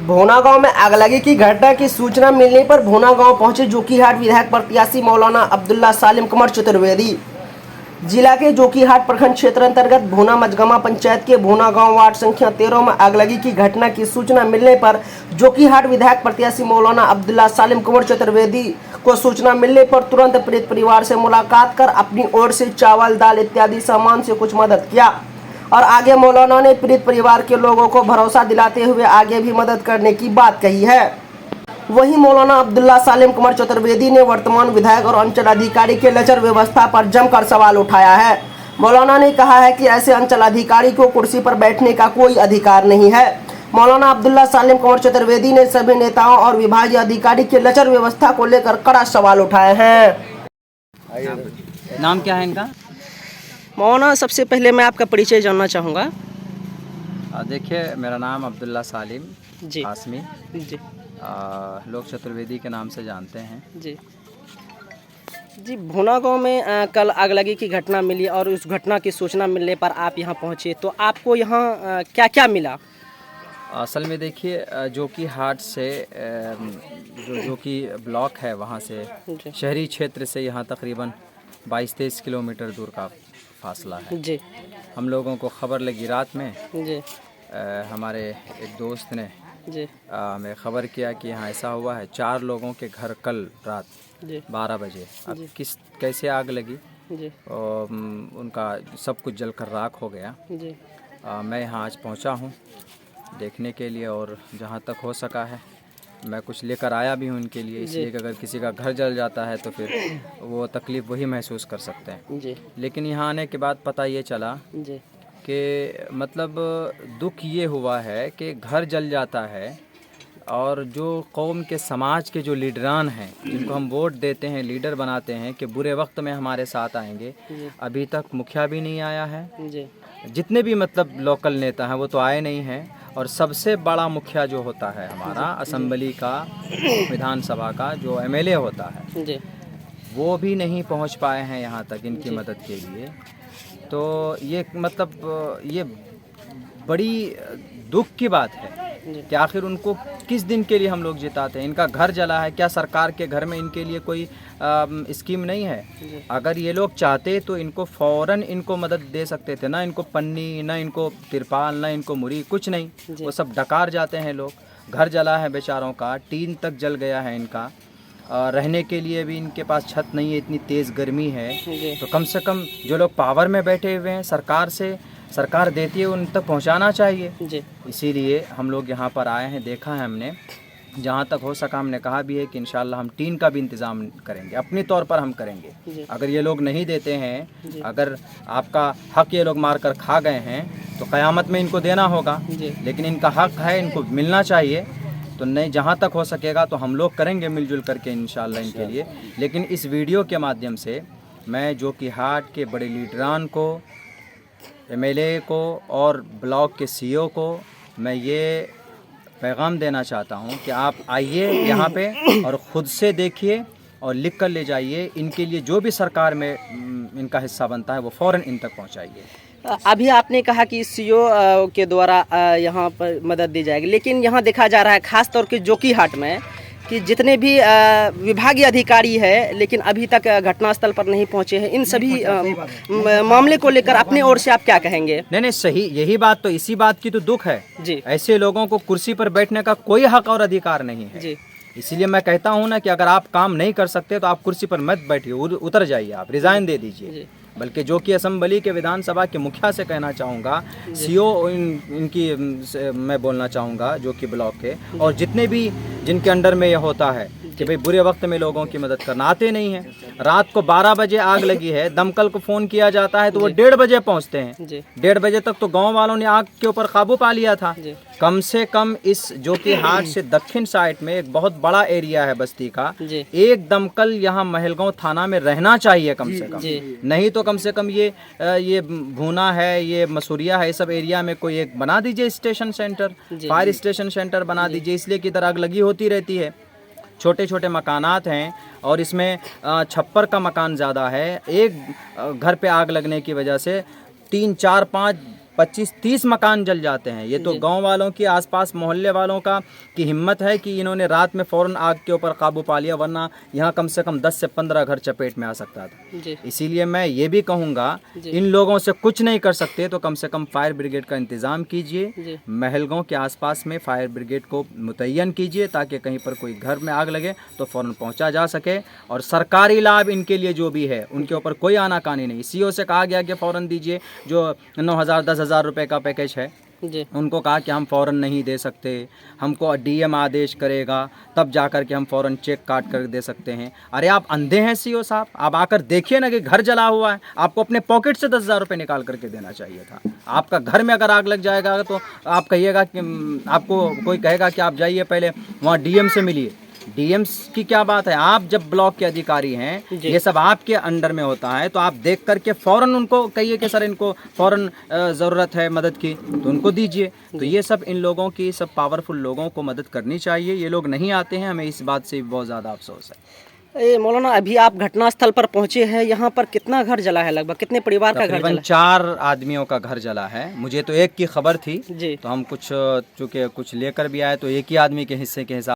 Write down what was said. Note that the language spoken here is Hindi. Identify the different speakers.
Speaker 1: भोना गांव में आगलगी की घटना की सूचना मिलने पर भोना गांव पहुंचे जोकीहाट विधायक प्रत्याशी मौलाना अब्दुल्ला सालिम कुमार चतुर्वेदी। जिला के जोकीहाट प्रखंड क्षेत्र अंतर्गत भोना मजगमा पंचायत के भोना गांव वार्ड संख्या 13 में आगलगी की घटना की सूचना मिलने पर जोकीहाट विधायक प्रत्याशी मौलाना अब्दुल्ला सालिम कुमार चतुर्वेदी को सूचना मिलने पर तुरंत पीड़ित परिवार से मुलाकात कर अपनी ओर से चावल दाल इत्यादि सामान से कुछ मदद किया और आगे मौलाना ने पीड़ित परिवार के लोगों को भरोसा दिलाते हुए आगे भी मदद करने की बात कही है। वहीं मौलाना अब्दुल्ला सालिम कुमार चतुर्वेदी ने वर्तमान विधायक और अंचल अधिकारी के लचर व्यवस्था पर जमकर सवाल उठाया है। मौलाना ने कहा है कि ऐसे अंचल अधिकारी को कुर्सी पर बैठने का कोई अधिकार नहीं है। मौलाना अब्दुल्ला सालिम कुमार चतुर्वेदी ने सभी नेताओं और विभागीय अधिकारी के लचर व्यवस्था को लेकर कड़ा सवाल उठाए हैं।
Speaker 2: नाम क्या है इनका?
Speaker 1: मौलाना, सबसे पहले मैं आपका परिचय जानना चाहूँगा।
Speaker 2: देखिए, मेरा नाम अब्दुल्ला सालिम
Speaker 1: जी
Speaker 2: हाशमी,
Speaker 1: जी
Speaker 2: लोग चतुर्वेदी के नाम से जानते हैं।
Speaker 1: जी जी भोना गांव में कल आगलगी की घटना मिली और उस घटना की सूचना मिलने पर आप यहां पहुंचे, तो आपको यहां क्या क्या मिला?
Speaker 2: असल में देखिए, जोकीहाट से जो कि ब्लॉक है, वहाँ से शहरी क्षेत्र से यहाँ तकरीबन 22-23 किलोमीटर दूर का फासला है।
Speaker 1: जी
Speaker 2: हम लोगों को खबर लगी रात में।
Speaker 1: जी
Speaker 2: हमारे एक दोस्त ने
Speaker 1: जी
Speaker 2: हमें ख़बर किया कि यहाँ ऐसा हुआ है, 4 लोगों के घर कल रात
Speaker 1: जी
Speaker 2: 12 बजे अब कैसे आग लगी
Speaker 1: जी
Speaker 2: और उनका सब कुछ जलकर राख हो गया।
Speaker 1: जी
Speaker 2: मैं यहाँ आज पहुँचा हूँ देखने के लिए और जहाँ तक हो सका है मैं कुछ लेकर आया भी हूँ उनके लिए, इसलिए कि अगर किसी का घर जल जाता है तो फिर वो तकलीफ़ वही महसूस कर सकते हैं।
Speaker 1: जी
Speaker 2: लेकिन यहाँ आने के बाद पता ये चला
Speaker 1: जी
Speaker 2: कि मतलब दुख ये हुआ है कि घर जल जाता है और जो कौम के समाज के जो लीडरान हैं, जिनको हम वोट देते हैं, लीडर बनाते हैं कि बुरे वक्त में हमारे साथ आएंगे, अभी तक मुखिया भी नहीं आया है।
Speaker 1: जी
Speaker 2: जितने भी मतलब लोकल नेता हैं वो तो आए नहीं हैं, और सबसे बड़ा मुखिया जो होता है हमारा असेंबली का, विधानसभा का जो एमएलए होता है,
Speaker 1: जी
Speaker 2: वो भी नहीं पहुंच पाए हैं यहाँ तक इनकी मदद के लिए। तो ये मतलब ये बड़ी दुख की बात है कि आखिर उनको किस दिन के लिए हम लोग जिताते हैं। इनका घर जला है, क्या सरकार के घर में इनके लिए कोई स्कीम नहीं है? अगर ये लोग चाहते तो इनको फ़ौरन इनको मदद दे सकते थे ना। इनको पन्नी, ना इनको तिरपाल, ना इनको मुरी, कुछ नहीं, वो सब डकार जाते हैं लोग। घर जला है बेचारों का, टीन तक जल गया है इनका, रहने के लिए भी इनके पास छत नहीं है, इतनी तेज़ गर्मी है। तो कम से कम जो लोग पावर में बैठे हुए हैं, सरकार देती है, उन तक पहुंचाना चाहिए। इसीलिए हम लोग यहाँ पर आए हैं, देखा है हमने, जहाँ तक हो सका हमने कहा भी है कि इंशाल्लाह हम टीन का भी इंतज़ाम करेंगे, अपने तौर पर हम करेंगे। अगर ये लोग नहीं देते हैं, अगर आपका हक ये लोग मार कर खा गए हैं तो क़यामत में इनको देना होगा, लेकिन इनका हक है, इनको मिलना चाहिए। तो नहीं, जहाँ तक हो सकेगा तो हम लोग करेंगे मिलजुल करके इंशाल्लाह इनके लिए। लेकिन इस वीडियो के माध्यम से मैं जोकीहाट के बड़े लीडरान को, एमएलए को और ब्लॉक के सीईओ को मैं ये पैगाम देना चाहता हूँ कि आप आइए यहाँ पे और ख़ुद से देखिए और लिख कर ले जाइए। इनके लिए जो भी सरकार में इनका हिस्सा बनता है वो फ़ौरन इन तक पहुँचाइए।
Speaker 1: अभी आपने कहा कि सीईओ के द्वारा यहाँ पर मदद दी जाएगी, लेकिन यहाँ देखा जा रहा है खास तौर के जोकीहाट में कि जितने भी विभागीय अधिकारी है, लेकिन अभी तक घटनास्थल पर नहीं पहुँचे हैं। इन सभी मामले को लेकर अपने ओर से आप क्या कहेंगे?
Speaker 2: नहीं, सही, यही बात तो, इसी बात की तो दुख है
Speaker 1: जी।
Speaker 2: ऐसे लोगों को कुर्सी पर बैठने का कोई हक और अधिकार नहीं है जी। इसीलिए मैं कहता हूँ ना कि अगर आप काम नहीं कर सकते तो आप कुर्सी पर मत बैठिए, उतर जाइए, आप रिजाइन दे दीजिए। बल्कि जो कि असेंबली के, विधानसभा के मुखिया से कहना चाहूँगा, सीईओ इनकी मैं बोलना चाहूँगा जो कि ब्लॉक के, और जितने भी जिनके अंडर में यह होता है कि भाई बुरे वक्त में लोगों की मदद करना, आते नहीं हैं। रात को 12 बजे आग लगी है, दमकल को फ़ोन किया जाता है तो वो 1:30 बजे पहुंचते हैं। 1:30 बजे तक तो गांव वालों ने आग के ऊपर काबू पा लिया था। कम से कम इस जोकीहाट से दक्षिण साइड में एक बहुत बड़ा एरिया है बस्ती का, एक दमकल यहाँ महलगांव थाना में रहना चाहिए कम से कम। नहीं तो कम से कम ये भूना है, ये मसूरिया है, सब एरिया में कोई एक बना दीजिए station centre, fire station centre बना दीजिए। इसलिए कि इधर आग लगी होती रहती है, छोटे छोटे मकानात हैं और इसमें छप्पर का मकान ज़्यादा है। एक घर पे आग लगने की वजह से 3, 4, 5 25-30 मकान जल जाते हैं। ये तो गांव वालों की, आसपास मोहल्ले वालों का की हिम्मत है कि इन्होंने रात में फ़ौरन आग के ऊपर काबू पा लिया, वरना यहाँ कम से कम 10 से 15 घर चपेट में आ सकता था।
Speaker 3: जी
Speaker 2: इसीलिए मैं ये भी कहूँगा, इन लोगों से कुछ नहीं कर सकते तो कम से कम फायर ब्रिगेड का इंतज़ाम कीजिए, महलगांव के आसपास में फायर ब्रिगेड को मुतय्यन कीजिए ताकि कहीं पर कोई घर में आग लगे तो फ़ौरन पहुंचा जा सके। और सरकारी लाभ इनके लिए जो भी है उनके ऊपर कोई आनाकानी नहीं। सीओ से कहा गया कि फ़ौरन दीजिए, जो 9,000-10,000 रुपये का पैकेज है
Speaker 3: जी
Speaker 2: उनको कहा कि हम फ़ौरन नहीं दे सकते, हमको डीएम आदेश करेगा तब जाकर के हम फ़ौरन चेक काट कर दे सकते हैं। अरे आप अंधे हैं सीओ साहब? आप आकर देखिए ना कि घर जला हुआ है, आपको अपने पॉकेट से 10,000 रुपये निकाल करके देना चाहिए था। आपका घर में अगर आग लग जाएगा तो आप कहिएगा कि आपको कोई कहेगा कि आप जाइए पहले वहाँ डीएम से मिलिए। डीएम की क्या बात है, आप जब ब्लॉक के अधिकारी हैं, ये सब आपके अंडर में होता है तो आप देख करके फ़ौरन उनको कहिए कि सर इनको फ़ौरन ज़रूरत है मदद की, तो उनको दीजिए। तो ये सब इन लोगों की, सब पावरफुल लोगों को मदद करनी चाहिए। ये लोग नहीं आते हैं, हमें इस बात से बहुत ज़्यादा अफसोस है।
Speaker 3: मौलाना, अभी आप घटनास्थल पर पहुंचे हैं, यहाँ पर कितना घर जला है? लगभग कितने परिवार का घर जला है?
Speaker 2: 4 आदमियों का घर जला है। मुझे तो एक की खबर थी
Speaker 3: जी
Speaker 2: तो हम कुछ चूँकि कुछ लेकर भी आए तो एक ही आदमी के हिस्से के हिसाब